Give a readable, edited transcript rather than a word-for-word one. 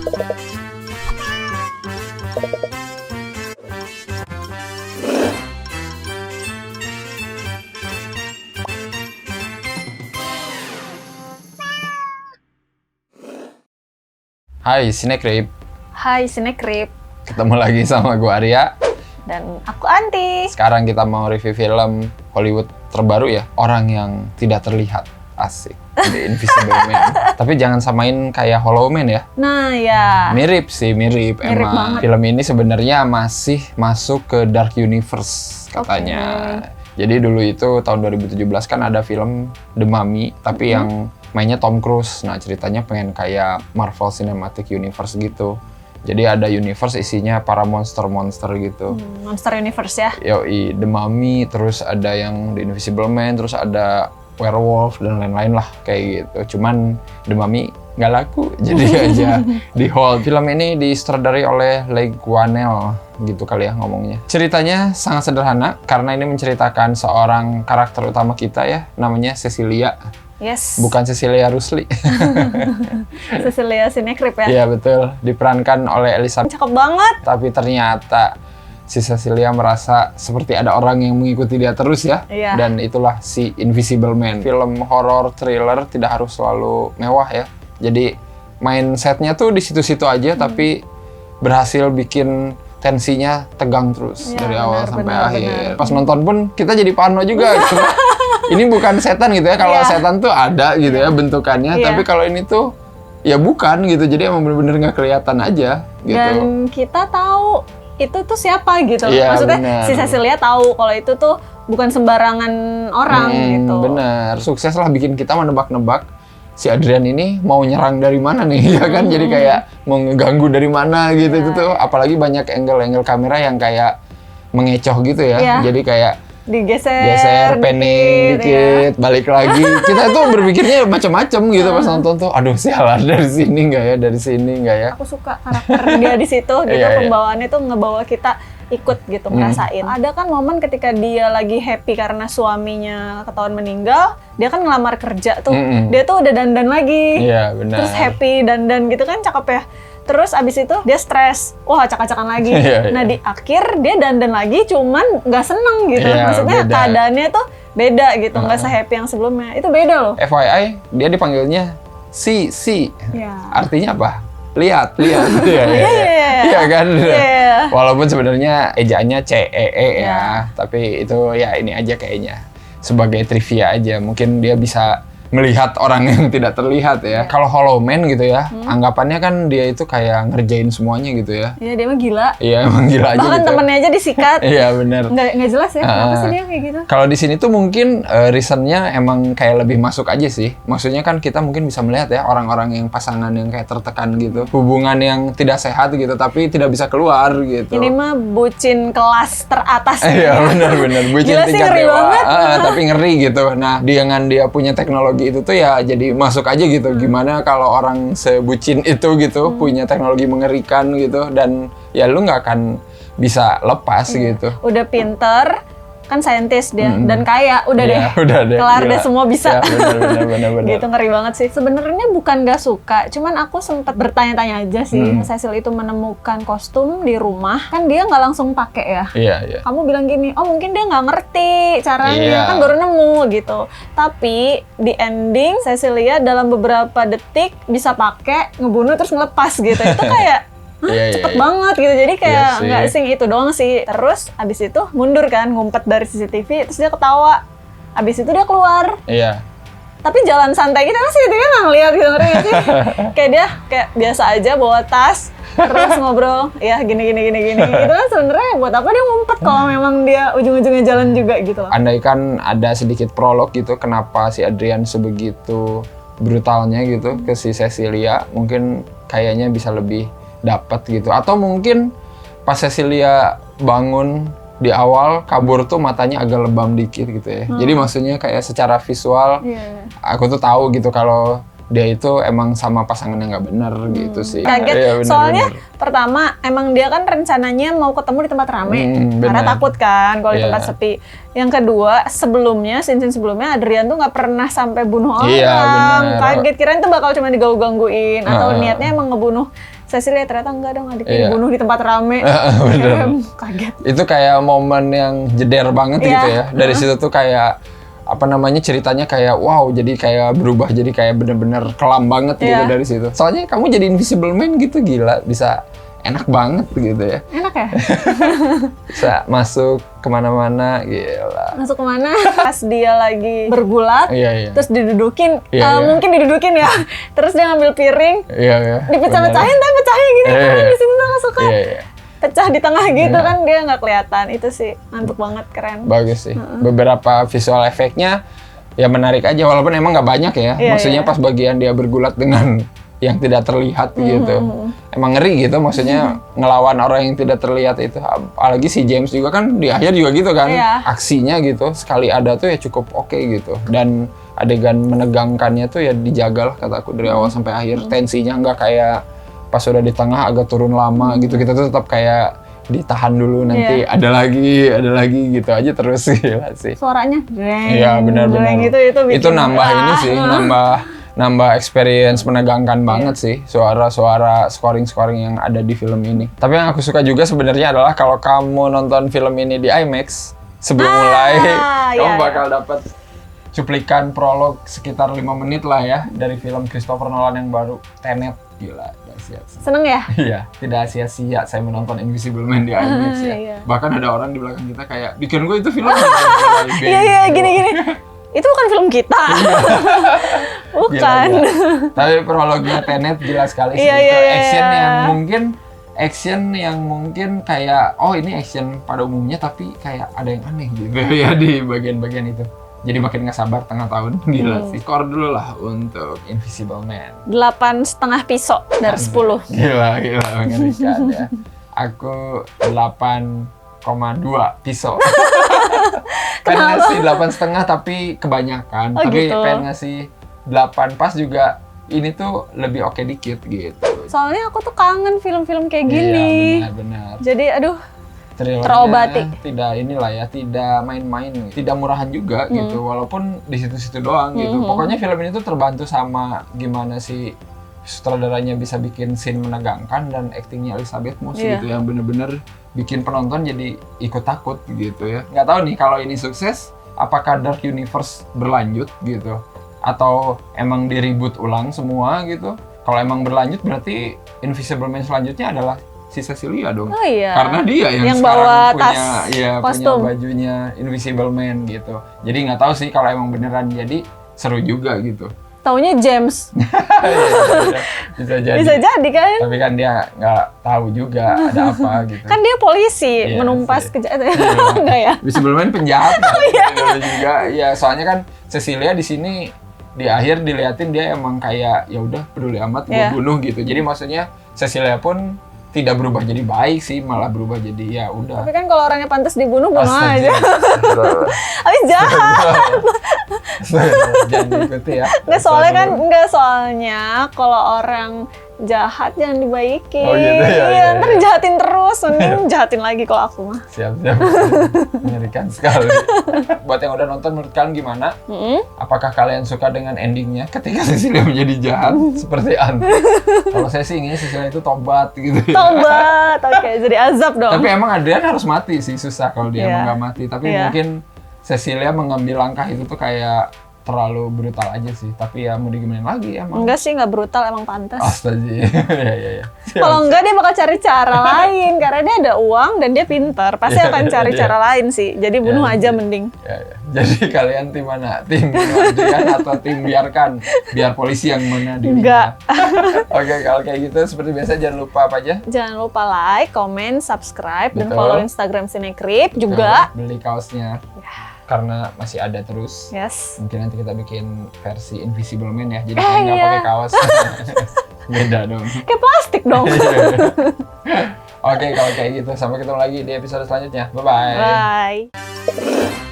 Hai Sinekrip. Hai Sinekrip. Ketemu lagi sama gue Arya. Dan aku Anti. Sekarang kita mau review film Hollywood terbaru ya. Orang yang tidak terlihat. Asik. The Invisible Man. Tapi jangan samain kayak Hollow Man ya. Nah ya. Mirip sih, mirip emang. Banget. Film ini sebenarnya masih masuk ke Dark Universe katanya. Jadi dulu itu tahun 2017 kan ada film The Mummy. Tapi yang mainnya Tom Cruise. Nah ceritanya pengen kayak Marvel Cinematic Universe gitu. Jadi ada universe isinya para monster-monster gitu. Monster Universe ya? Yoi, The Mummy, terus ada yang The Invisible Man, terus ada werewolf dan lain-lain lah kayak gitu. Cuman The Mummy nggak laku, jadi aja di hold. Film ini disutradarai oleh Leigh Whannell gitu kali ya ngomongnya. Ceritanya sangat sederhana karena ini menceritakan seorang karakter utama kita ya, namanya Cecilia. Yes. Bukan Cecilia Rusli. Cecilia Sinekrip ya? Iya betul, diperankan oleh Elizabeth. Cakep banget. Tapi ternyata si Cecilia merasa seperti ada orang yang mengikuti dia terus ya. Iya. Dan itulah si Invisible Man. Film horror thriller tidak harus selalu mewah ya. Jadi mindsetnya tuh di situ-situ aja tapi berhasil bikin tensinya tegang terus dari awal sampai akhir. Pas nonton pun kita jadi parno juga gitu. Ini bukan setan gitu ya. Kalau setan tuh ada gitu ya bentukannya, tapi kalau ini tuh ya bukan gitu. Jadi emang bener-bener nggak kelihatan aja gitu. Dan kita tahu itu tuh siapa gitu. Iya, maksudnya bener. si Cecilia tahu kalau itu tuh bukan sembarangan orang gitu. Bener, sukses lah bikin kita menebak-nebak si Adrian ini mau nyerang dari mana nih ya kan. Jadi kayak mau ngeganggu dari mana gitu. Itu tuh apalagi banyak angle-angle kamera yang kayak mengecoh gitu ya. Jadi kayak digeser panning dikit, balik lagi. Kita tuh berpikirnya macam-macam gitu pas nonton tuh. Aduh sialan, dari sini nggak ya, dari sini nggak ya. Aku suka karakter dia di situ gitu. Pembawaannya tuh ngebawa kita ikut gitu ngerasain. Ada kan momen ketika dia lagi happy karena suaminya ketahuan meninggal, dia kan ngelamar kerja tuh. Dia tuh udah dandan lagi. Iya, benar. Terus happy dandan gitu kan, cakep ya. Terus abis itu dia stres, wah acak-acakan lagi. Nah di akhir dia dandan lagi, cuman nggak seneng gitu. Maksudnya beda. Keadaannya tuh beda gitu, nggak se-happy yang sebelumnya. Itu beda loh. FYI, dia dipanggilnya si. Artinya apa? Lihat. Iya kan? Walaupun sebenarnya ejaannya CEE ya, tapi itu ya ini aja kayaknya sebagai trivia aja. Mungkin dia bisa melihat orang yang tidak terlihat ya. Kalau Hollow Man gitu ya, anggapannya kan dia itu kayak ngerjain semuanya gitu ya. Iya, dia mah gila. Iya, emang gila aja gitu. Bahkan temennya aja disikat. Iya, benar. Nggak jelas ya, kenapa sih dia kayak gitu. Kalau di sini tuh mungkin reasonnya emang kayak lebih masuk aja sih. Maksudnya kan kita mungkin bisa melihat ya orang-orang yang pasangan yang kayak tertekan gitu. Hubungan yang tidak sehat gitu, tapi tidak bisa keluar gitu. Ini mah bucin kelas teratas. Iya, benar. Bucin gila tingkat sih, dewa. banget. Tapi ngeri gitu. Nah, dengan dia punya teknologi itu tuh ya jadi masuk aja gitu. Gimana kalau orang sebucin itu gitu punya teknologi mengerikan gitu, dan ya lu nggak akan bisa lepas gitu. Udah pinter, kan saintis dia dan kaya, udah deh. Kelar deh, semua bisa. Ya, benar. Gitu, ngeri banget sih. Sebenarnya bukan nggak suka, cuman aku sempat bertanya-tanya aja sih. Cecil itu menemukan kostum di rumah, kan dia nggak langsung pakai ya. Iya. Kamu bilang gini, oh mungkin dia nggak ngerti caranya, kan baru nemu gitu. Tapi di ending, Cecilia dalam beberapa detik bisa pakai, ngebunuh terus ngelepas gitu. Itu kayak cepet banget gitu, jadi kayak nggak sing itu doang sih. Terus abis itu mundur kan, ngumpet dari CCTV, terus dia ketawa. Abis itu dia keluar. Iya. Tapi jalan santai gitu kan, CCTV nggak ngeliat gitu, ngerti nggak sih? Kayak dia kayak biasa aja bawa tas, terus ngobrol, ya gini. Itu kan sebenarnya buat apa dia ngumpet kalau memang dia ujung-ujungnya jalan juga gitu loh. Andaikan ada sedikit prolog gitu, kenapa si Adrian sebegitu brutalnya gitu ke si Cecilia, mungkin kayaknya bisa lebih dapat gitu. Atau mungkin pas Cecilia bangun di awal kabur tuh matanya agak lebam dikit gitu ya. Jadi maksudnya kayak secara visual aku tuh tahu gitu kalau dia itu emang sama pasangan yang nggak benar gitu sih. Kaget, soalnya pertama emang dia kan rencananya mau ketemu di tempat rame karena takut kan kalau di tempat sepi. Yang kedua, scene sebelumnya Adrian tuh nggak pernah sampai bunuh orang. Kaget, kirain tuh bakal cuma diganggu-gangguin atau niatnya emang ngebunuh Cecilia ternyata enggak dong, adiknya Iya. dibunuh di tempat rame. Bener. Kaget. Itu kayak momen yang jeder banget Iya. gitu ya. Dari situ tuh kayak apa namanya, ceritanya kayak wow, jadi kayak berubah jadi kayak bener-bener kelam banget gitu Iya. dari situ. Soalnya kamu jadi Invisible Man gitu, gila, bisa enak banget gitu ya. Enak ya? Bisa masuk kemana-mana, gila. Masuk kemana? Pas dia lagi bergulat, Iya. terus didudukin, Iya, iya. mungkin didudukin ya. Terus dia ngambil piring, Iya. dipecah-pecahin tapi pecahnya gini Iya, kan, iya. di sini tuh nggak suka. Iya. Pecah di tengah gitu Iya. kan, dia nggak kelihatan. Itu sih mantep banget, keren. Bagus sih. Beberapa visual efeknya ya menarik aja, walaupun emang nggak banyak ya. Iya, Maksudnya iya. pas bagian dia bergulat dengan yang tidak terlihat gitu. Emang ngeri gitu, maksudnya ngelawan orang yang tidak terlihat itu. Apalagi si James juga kan di akhir juga gitu kan. Iya. Aksinya gitu, sekali ada tuh ya cukup oke gitu. Dan adegan menegangkannya tuh ya dijaga lah kataku dari awal sampai akhir. Tensinya nggak kayak pas udah di tengah agak turun lama gitu. Kita tuh tetap kayak ditahan dulu, nanti Iya. ada lagi gitu aja terus. Gila sih. Suaranya, dreng, Iya, benar-benar. dreng, itu bikin, Itu nambah ini wah. sih, nambah experience menegangkan banget sih, suara-suara scoring yang ada di film ini. Tapi yang aku suka juga sebenarnya adalah kalau kamu nonton film ini di IMAX, sebelum mulai kamu iya, bakal dapat cuplikan prolog sekitar 5 menit lah ya dari film Christopher Nolan yang baru, Tenet. Gila, gak sia-sia. Seneng ya? Iya, tidak sia-sia saya menonton Invisible Man di IMAX ya. Iya. Bahkan ada orang di belakang kita kayak, bikin gue itu film. Iya, gini. Itu bukan film kita. Bukan. Gila. Tapi prolognya Tenet gila sekali sih. Iya, Itu iya, action yang mungkin kayak, oh ini action pada umumnya tapi kayak ada yang aneh gitu ya di bagian-bagian itu. Jadi makin nggak sabar tengah tahun, gila sih. Skor dulu lah untuk Invisible Man. 8,5 pisau dari 10. Gila, mengerikan ya. Aku 8,2 pisau. Pengen ngasih 8,5 tapi kebanyakan. Oh, tapi gitu. pengen ngasih 8 pas juga, ini tuh lebih oke dikit gitu. Soalnya aku tuh kangen film-film kayak gini. Iya, benar. Jadi aduh, Thrillernya terobati. Tidak inilah ya, tidak main-main, tidak murahan juga gitu, walaupun di situ-situ doang gitu. Pokoknya film ini tuh terbantu sama gimana sih sutradaranya bisa bikin scene menegangkan dan aktingnya Elizabeth Moss Iya. gitu yang bener-bener bikin penonton jadi ikut takut gitu ya. Nggak tahu nih kalau ini sukses, apakah Dark Universe berlanjut gitu atau emang di-reboot ulang semua gitu. Kalau emang berlanjut berarti Invisible Man selanjutnya adalah si Cecilia dong. Oh iya. Karena dia yang Yang sekarang bawa punya tas punya kostum. bajunya Invisible Man gitu. Jadi nggak tahu sih kalau emang beneran jadi, seru juga gitu. Taunya James. Bisa jadi. Bisa jadi kan? Tapi kan dia nggak tahu juga ada apa gitu. Kan dia polisi, Iya menumpas sih. kejahatan. Iya. Enggak ya? Invisible Man penjahat kan? Juga. Ya soalnya kan Cecilia di sini di akhir diliatin dia emang kayak ya udah peduli amat gue Iya. bunuh gitu. Jadi maksudnya Cecilia pun tidak berubah jadi baik sih, malah berubah jadi ya udah. Tapi kan kalau orangnya pantas dibunuh, bunuh Astaga. aja. Habis jahat. Jangan diikuti ya. Enggak soalnya kalau orang jahat jangan dibaiki. Oh gitu ya, iya, Ntar iya. jahatin terus, mending jahatin lagi kalau aku mah. Siap. Mengerikan sekali. Buat yang udah nonton, menurut kalian gimana? Apakah kalian suka dengan endingnya ketika Cecilia menjadi jahat seperti Ante? Kalau saya sih inginnya Cecilia itu tobat gitu ya. Tobat, oke, jadi azab dong. Tapi emang Adrian harus mati sih, susah kalau dia Iya. emang nggak mati. Tapi Iya. mungkin Cecilia mengambil langkah itu tuh kayak terlalu brutal aja sih. Tapi ya mau digimanain lagi emang. Enggak sih, enggak brutal, emang pantas. Astaga. Iya. Kalau enggak dia bakal cari cara lain karena dia ada uang dan dia pintar. Pasti akan cari Iya. cara lain sih. Jadi bunuh Iya, aja iya. mending. Ya. Jadi kalian tim mana? Tim bunuh Adrian atau tim biarkan biar polisi yang mana dirinya? Enggak. Oke, kalau kayak gitu seperti biasa jangan lupa apa aja? Jangan lupa like, comment, subscribe, dan Betul. follow Instagram Cinecrip juga. Beli kaosnya. Karena masih ada terus. Yes. Mungkin nanti kita bikin versi Invisible Man ya. Jadi kayak nggak iya. pakai kaos. Beda dong. Kayak plastik dong. Oke, kalau kayak gitu sampai ketemu lagi di episode selanjutnya. Bye-bye. Bye.